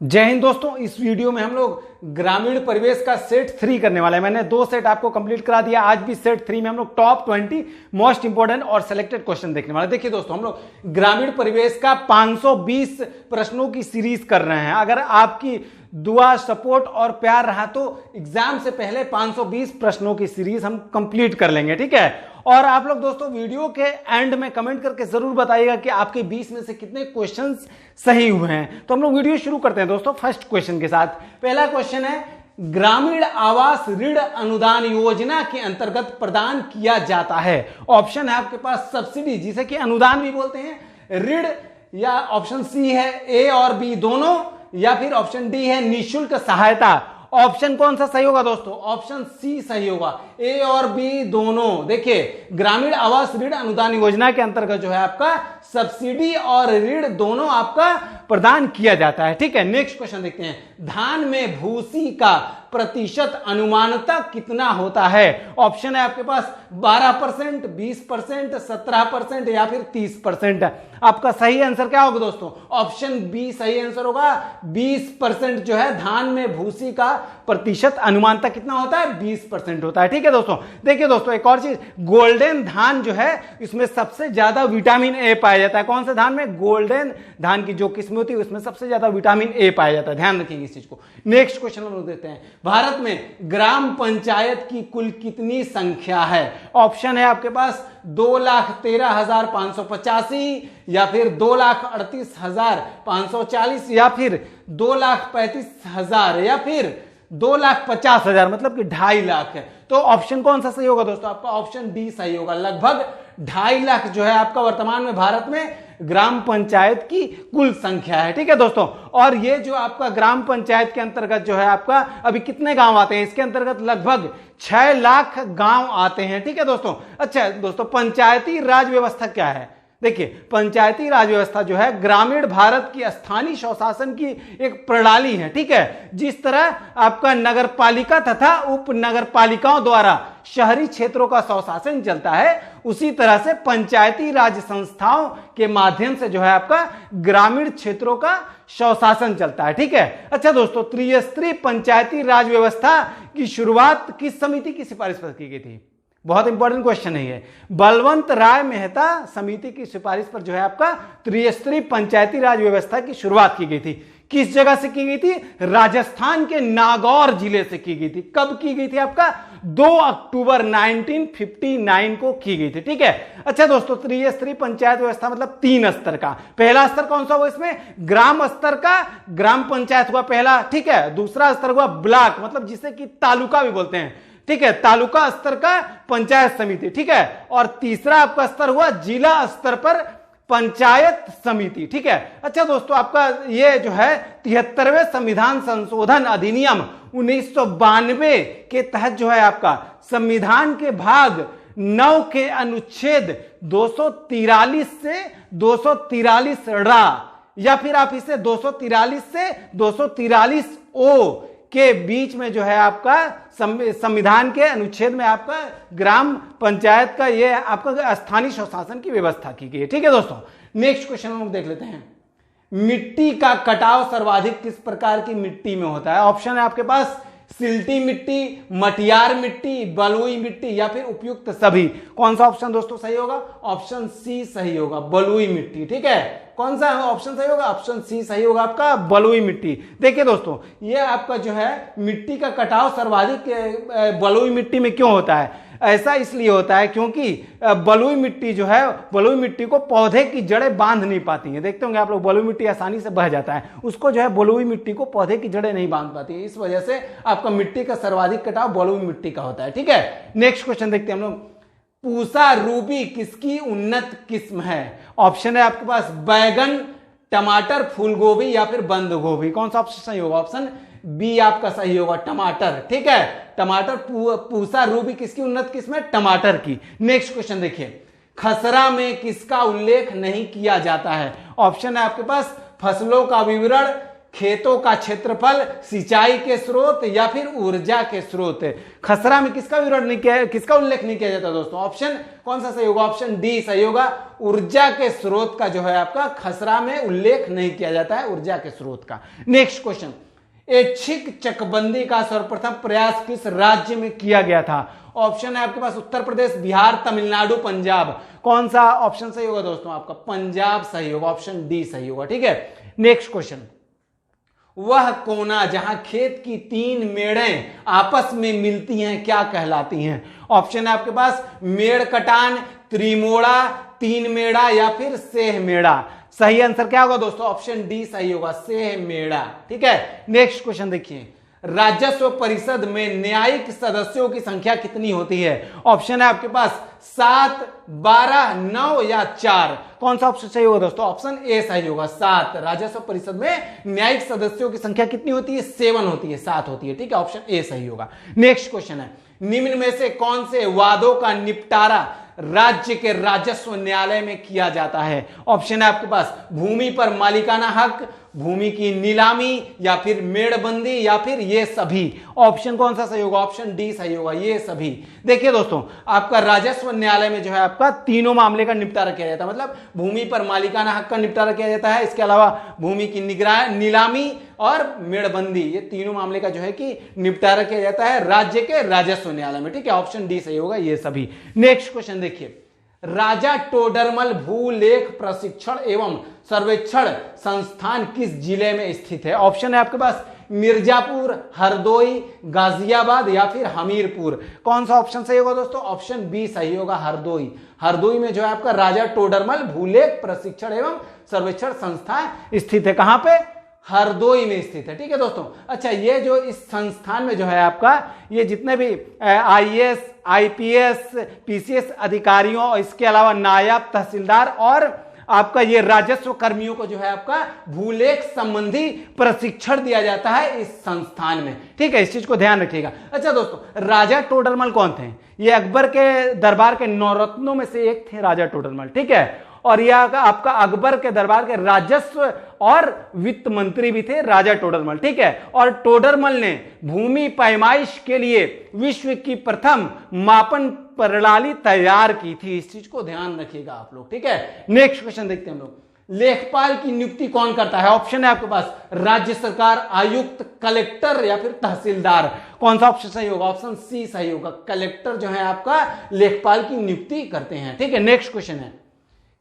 जय हिंद दोस्तों। इस वीडियो में हम लोग ग्रामीण परिवेश का सेट 3 करने वाले हैं। मैंने 2 सेट आपको कंप्लीट करा दिया। आज भी सेट 3 में हम लोग टॉप 20 मोस्ट इंपोर्टेंट और सिलेक्टेड क्वेश्चन देखने वाले। देखिए दोस्तों, हम लोग ग्रामीण परिवेश का 520 प्रश्नों की सीरीज कर रहे हैं। अगर आपकी दुआ, सपोर्ट और प्यार रहा तो एग्जाम से पहले 520 प्रश्नों की सीरीज हम कंप्लीट कर लेंगे, ठीक है। और आप लोग दोस्तों वीडियो के एंड में कमेंट करके जरूर बताइएगा कि आपके 20 में से कितने क्वेश्चंस सही हुए हैं। तो हम लोग वीडियो शुरू करते हैं दोस्तों फर्स्ट क्वेश्चन के साथ। पहला क्वेश्चन है, ग्रामीण आवास ऋण अनुदान योजना के अंतर्गत प्रदान किया जाता है। ऑप्शन है आपके पास सब्सिडी, जिसे कि अनुदान भी बोलते हैं, ऋण, या ऑप्शन सी है ए और बी दोनों, या फिर ऑप्शन डी है निःशुल्क सहायता। ऑप्शन कौन सा सही होगा दोस्तों? ऑप्शन सी सही होगा, ए और बी दोनों। देखिए, ग्रामीण आवास ऋण अनुदान योजना के अंतर्गत जो है आपका सब्सिडी और ऋण दोनों आपका प्रदान किया जाता है, ठीक है। नेक्स्ट क्वेश्चन देखते हैं, धान में भूसी का प्रतिशत अनुमानतः कितना होता है? ऑप्शन है आपके पास 12%, 20%, 17% या फिर 30%। आपका सही आंसर क्या होगा दोस्तों? ऑप्शन बी सही आंसर होगा। 20% जो है धान में भूसी का प्रतिशत अनुमानतः कितना होता है? 20% होता है, ठीक है दोस्तों। देखिए दोस्तों, एक और चीज, गोल्डन धान जो है इसमें सबसे ज्यादा विटामिन ए पाया जाता है। कौन से धान में? गोल्डन धान की जो किस्म होती है उसमें सबसे ज्यादा विटामिन ए पाया जाता है। ध्यान रखिएगा इस चीज को। नेक्स्ट क्वेश्चन हम लोग देखते हैं, भारत में ग्राम पंचायत की कुल कितनी संख्या है? ऑप्शन है आपके पास 2,13,585, या फिर 2,38,540, या फिर 2,35,000, या फिर 2,50,000, मतलब कि 2.5 लाख है। तो ऑप्शन कौन सा सही होगा दोस्तों? आपका ऑप्शन डी सही होगा। लगभग 2.5 लाख जो है आपका वर्तमान में भारत में ग्राम पंचायत की कुल संख्या है, ठीक है दोस्तों। और ये जो आपका ग्राम पंचायत के अंतर्गत जो है आपका अभी कितने गांव आते हैं? इसके अंतर्गत लगभग 6 लाख गांव आते हैं, ठीक है दोस्तों। अच्छा दोस्तों, पंचायती राज व्यवस्था क्या है? देखिए, पंचायती राज व्यवस्था जो है ग्रामीण भारत की स्थानीय स्वशासन की एक प्रणाली है, ठीक है। जिस तरह आपका नगर पालिका तथा उप नगर पालिकाओं द्वारा शहरी क्षेत्रों का स्वशासन चलता है, उसी तरह से पंचायती राज संस्थाओं के माध्यम से जो है आपका ग्रामीण क्षेत्रों का स्वशासन चलता है, ठीक है। अच्छा दोस्तों, त्रिस्तरीय पंचायती राज व्यवस्था की शुरुआत किस समिति की सिफारिश पर की गई थी? बहुत इंपॉर्टेंट क्वेश्चन है ये। बलवंत राय मेहता समिति की सिफारिश पर जो है आपका त्रिस्तरीय पंचायती राज व्यवस्था की शुरुआत की गई थी। किस जगह से की गई थी? राजस्थान के नागौर जिले से की गई थी। कब की गई थी? आपका 2 अक्टूबर 1959 को की गई थी, ठीक है। अच्छा दोस्तों, त्रिस्तरीय पंचायत व्यवस्था मतलब 3 स्तर का। पहला स्तर कौन सा हुआ इसमें? ग्राम स्तर का ग्राम पंचायत हुआ पहला, ठीक है। दूसरा स्तर हुआ ब्लॉक, मतलब जिसे कि तालुका भी बोलते हैं, ठीक है, तालुका स्तर का पंचायत समिति, ठीक है। और तीसरा आपका स्तर हुआ जिला स्तर पर पंचायत समिति, ठीक है। अच्छा दोस्तों, आपका ये जो है 73वें संविधान संशोधन अधिनियम 1992 के तहत जो है आपका संविधान के भाग 9 के अनुच्छेद 243 से 243 रा, या फिर आप इसे 243 से 243 ओ के बीच में जो है आपका संविधान के अनुच्छेद में आपका ग्राम पंचायत का ये आपका स्थानीय स्वशासन की व्यवस्था की गई है, ठीक है दोस्तों। नेक्स्ट क्वेश्चन हम देख लेते हैं, मिट्टी का कटाव सर्वाधिक किस प्रकार की मिट्टी में होता है? ऑप्शन है आपके पास सिल्टी मिट्टी, मटियार मिट्टी, बलुई मिट्टी, या फिर उपयुक्त सभी। कौन सा ऑप्शन दोस्तों सही होगा? ऑप्शन सी सही होगा, बलुई मिट्टी, ठीक है। कौन सा ऑप्शन सही होगा? ऑप्शन सी सही होगा आपका, बलुई मिट्टी। देखिए दोस्तों, ये आपका जो है मिट्टी का कटाव सर्वाधिक बलुई मिट्टी में क्यों होता है? ऐसा इसलिए होता है क्योंकि बलुई मिट्टी जो है, बलुई मिट्टी को पौधे की जड़ें बांध नहीं पाती हैं। देखते होंगे आप लोग, बलुई मिट्टी आसानी से बह जाता है, उसको जो है बलुई मिट्टी को पौधे की जड़ें नहीं बांध पाती है। इस वजह से आपका मिट्टी का सर्वाधिक कटाव बलुई मिट्टी का होता है, ठीक है। नेक्स्ट क्वेश्चन देखते हैं हम लोग, पूसा रूबी किसकी उन्नत किस्म है? ऑप्शन है आपके पास बैगन, टमाटर, फूलगोभी, या फिर बंद गोभी। कौन सा ऑप्शन सही होगा? ऑप्शन बी आपका सही होगा, टमाटर, ठीक है। टमाटर, पूसा रूबी किसकी उन्नत किस्म है? टमाटर की। नेक्स्ट क्वेश्चन देखिए, खसरा में किसका उल्लेख नहीं किया जाता है? ऑप्शन है आपके पास फसलों का विवरण, खेतों का क्षेत्रफल, सिंचाई के स्रोत या फिर ऊर्जा के स्रोत। खसरा में किसका विरोध नहीं किया, किसका उल्लेख नहीं किया जाता दोस्तों? ऑप्शन कौन सा सही होगा? ऑप्शन डी सही होगा। ऊर्जा के स्रोत का जो है आपका खसरा में उल्लेख नहीं किया जाता है, ऊर्जा के स्रोत का। नेक्स्ट क्वेश्चन, ऐच्छिक चकबंदी का सर्वप्रथम प्रयास किस राज्य में किया गया था? ऑप्शन है आपके पास उत्तर प्रदेश, बिहार, तमिलनाडु, पंजाब। कौन सा ऑप्शन सही होगा दोस्तों? आपका पंजाब सही होगा, ऑप्शन डी सही होगा। ठीक है, नेक्स्ट क्वेश्चन, वह कोना जहां खेत की 3 मेड़ें आपस में मिलती हैं क्या कहलाती हैं? ऑप्शन है आपके पास मेड़ कटान, त्रिमोड़ा, 3 मेड़ा या फिर सेह मेड़ा। सही आंसर क्या होगा दोस्तों? ऑप्शन डी सही होगा, सेह मेड़ा। ठीक है, नेक्स्ट क्वेश्चन देखिए, राजस्व परिषद में न्यायिक सदस्यों की संख्या कितनी होती है? ऑप्शन है आपके पास 7, 12, 9 या 4। कौन सा ऑप्शन सही होगा दोस्तों? ऑप्शन ए सही होगा, 7। राजस्व परिषद में न्यायिक सदस्यों की संख्या कितनी होती है? 7 होती है, 7 होती है। ठीक है, ऑप्शन ए सही होगा। नेक्स्ट क्वेश्चन है, निम्न में से कौन से वादों का निपटारा राज्य के राजस्व न्यायालय में किया जाता है? ऑप्शन है आपके पास भूमि पर मालिकाना हक, भूमि की नीलामी या फिर मेड़बंदी या फिर ये सभी। ऑप्शन कौन सा सही होगा? ऑप्शन डी सही होगा, ये सभी। देखिए दोस्तों, आपका राजस्व न्यायालय में जो है आपका तीनों मामले का निपटारा किया जाता है, मतलब भूमि पर मालिकाना हक का निपटारा किया जाता है, इसके अलावा भूमि की नीलामी और मेड़बंदी, ये तीनों मामले का जो है कि निपटारा किया जाता है राज्य के राजस्व न्यायालय में। ठीक है, ऑप्शन डी सही होगा, ये सभी। नेक्स्ट क्वेश्चन देखिए, राजा टोडरमल भूलेख प्रशिक्षण एवं सर्वेक्षण संस्थान किस जिले में स्थित है? ऑप्शन है आपके पास मिर्जापुर, हरदोई, गाजियाबाद या फिर हमीरपुर। कौन सा ऑप्शन सही होगा दोस्तों? ऑप्शन बी सही होगा, हरदोई। हरदोई में जो है आपका राजा टोडरमल भूलेख प्रशिक्षण एवं सर्वेक्षण संस्थान स्थित है। कहां पे? हरदोई में स्थित है। ठीक है दोस्तों, अच्छा, ये जो इस संस्थान में जो है आपका ये जितने भी आईएएस, आईपीएस, पीसीएस अधिकारियों और इसके अलावा नायब तहसीलदार और आपका ये राजस्व कर्मियों को जो है आपका भूलेख संबंधी प्रशिक्षण दिया जाता है इस संस्थान में। ठीक है, इस चीज को ध्यान रखिएगा। अच्छा दोस्तों, राजा टोडरमल कौन थे? ये अकबर के दरबार के नौरत्नों में से एक थे राजा टोडरमल। ठीक है, और यह आपका अकबर के दरबार के राजस्व और वित्त मंत्री भी थे राजा टोडरमल। ठीक है, और टोडरमल ने भूमि पैमाइश के लिए विश्व की प्रथम मापन प्रणाली तैयार की थी। इस चीज को ध्यान रखिएगा आप लोग। ठीक है, नेक्स्ट क्वेश्चन देखते हैं हम लोग, लेखपाल की नियुक्ति कौन करता है? ऑप्शन है आपके पास राज्य सरकार, आयुक्त, कलेक्टर या फिर तहसीलदार। कौन सा ऑप्शन सही होगा? ऑप्शन सी सही होगा, कलेक्टर जो है आपका लेखपाल की नियुक्ति करते हैं। ठीक है, नेक्स्ट क्वेश्चन है,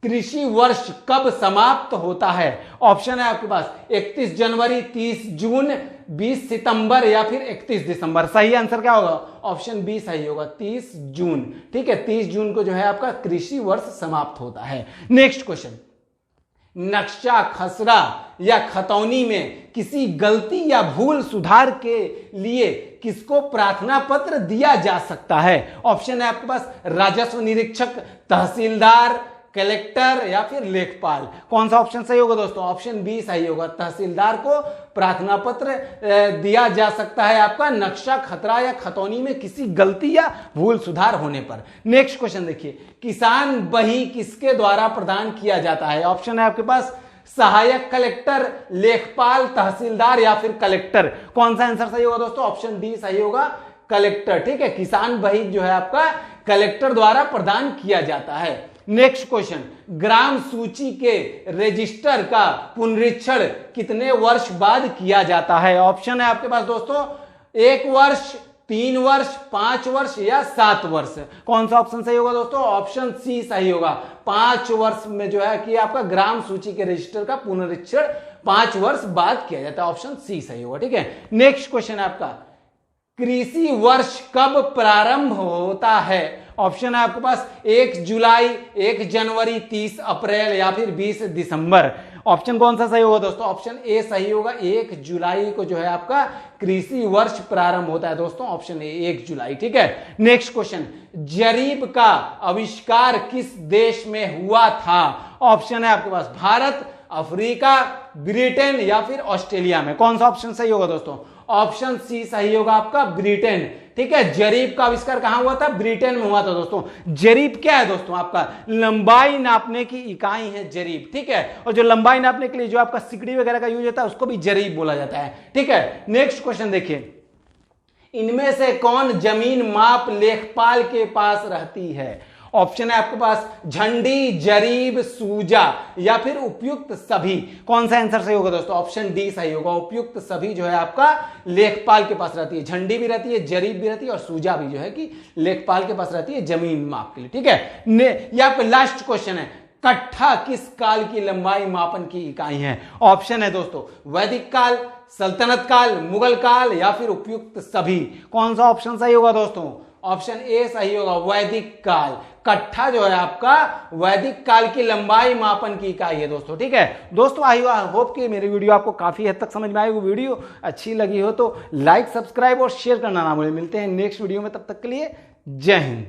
कृषि वर्ष कब समाप्त होता है? ऑप्शन है आपके पास 31 जनवरी, 30 जून, 20 सितंबर या फिर 31 दिसंबर। सही आंसर क्या होगा? ऑप्शन बी सही होगा, 30 जून। ठीक है, 30 जून को जो है आपका कृषि वर्ष समाप्त होता है। नेक्स्ट क्वेश्चन, नक्शा, खसरा या खतौनी में किसी गलती या भूल सुधार के लिए किसको प्रार्थना पत्र दिया जा सकता है? ऑप्शन है आपके पास राजस्व निरीक्षक, तहसीलदार, कलेक्टर या फिर लेखपाल। कौन सा ऑप्शन सही होगा दोस्तों? ऑप्शन बी सही होगा, तहसीलदार को प्रार्थना पत्र दिया जा सकता है आपका नक्शा, खतरा या खतौनी में किसी गलती या भूल सुधार होने पर। नेक्स्ट क्वेश्चन देखिए, किसान बही किसके द्वारा प्रदान किया जाता है? ऑप्शन है आपके पास सहायक कलेक्टर, लेखपाल, तहसीलदार या फिर कलेक्टर। कौन सा आंसर सही होगा दोस्तों? ऑप्शन डी सही होगा, कलेक्टर। ठीक है, किसान बही जो है आपका कलेक्टर द्वारा प्रदान किया जाता है। नेक्स्ट क्वेश्चन, ग्राम सूची के रजिस्टर का पुनरीक्षण कितने वर्ष बाद किया जाता है? ऑप्शन है आपके पास दोस्तों 1 वर्ष, 3 वर्ष, 5 वर्ष या 7 वर्ष। कौन सा ऑप्शन सही होगा दोस्तों? ऑप्शन सी सही होगा, 5 वर्ष में जो है कि आपका ग्राम सूची के रजिस्टर का पुनरीक्षण 5 वर्ष बाद किया जाता है। ऑप्शन सी सही होगा। ठीक है, नेक्स्ट क्वेश्चन है आपका, कृषि वर्ष कब प्रारंभ होता है? ऑप्शन है आपके पास 1 जुलाई, 1 जनवरी, 30 अप्रैल या फिर 20 दिसंबर। ऑप्शन कौन सा सही होगा दोस्तों? ऑप्शन ए सही होगा, 1 जुलाई को जो है आपका कृषि वर्ष प्रारंभ होता है दोस्तों, ऑप्शन ए 1 जुलाई। ठीक है, नेक्स्ट क्वेश्चन, जरीब का आविष्कार किस देश में हुआ था? ऑप्शन है आपके पास भारत, अफ्रीका, ब्रिटेन या फिर ऑस्ट्रेलिया में। कौन सा ऑप्शन सही होगा दोस्तों? ऑप्शन सी सही होगा आपका ब्रिटेन। ठीक है, जरीब का आविष्कार कहां हुआ था? ब्रिटेन में हुआ था दोस्तों। जरीब क्या है दोस्तों? आपका लंबाई नापने की इकाई है जरीब। ठीक है, और जो लंबाई नापने के लिए जो आपका सिकड़ी वगैरह का यूज होता है उसको भी जरीब बोला जाता है। ठीक है, नेक्स्ट क्वेश्चन देखिए, इनमें से कौन जमीन माप लेखपाल के पास रहती है? ऑप्शन है आपके पास झंडी, जरीब, सूजा या फिर उपयुक्त सभी। कौन सा आंसर सही होगा दोस्तों? ऑप्शन डी सही होगा, उपयुक्त सभी जो है आपका लेखपाल के पास रहती है। झंडी भी रहती है, जरीब भी रहती है और सूजा भी जो है कि लेखपाल के पास रहती है जमीन माप के लिए। ठीक है, यहाँ पे लास्ट क्वेश्चन है, कट्ठा किस काल की लंबाई मापन की इकाई है? ऑप्शन है दोस्तों वैदिक काल, सल्तनत काल, मुगल काल या फिर उपयुक्त सभी। कौन सा ऑप्शन सही होगा दोस्तों? ऑप्शन ए सही होगा, वैदिक काल। कट्ठा जो है आपका वैदिक काल की लंबाई मापन की इकाई है दोस्तों। ठीक है दोस्तों, आई होप कि मेरी वीडियो आपको काफी हद तक समझ में आई। वीडियो अच्छी लगी हो तो लाइक, सब्सक्राइब और शेयर करना ना भूलें। मिलते हैं नेक्स्ट वीडियो में, तब तक के लिए जय हिंद।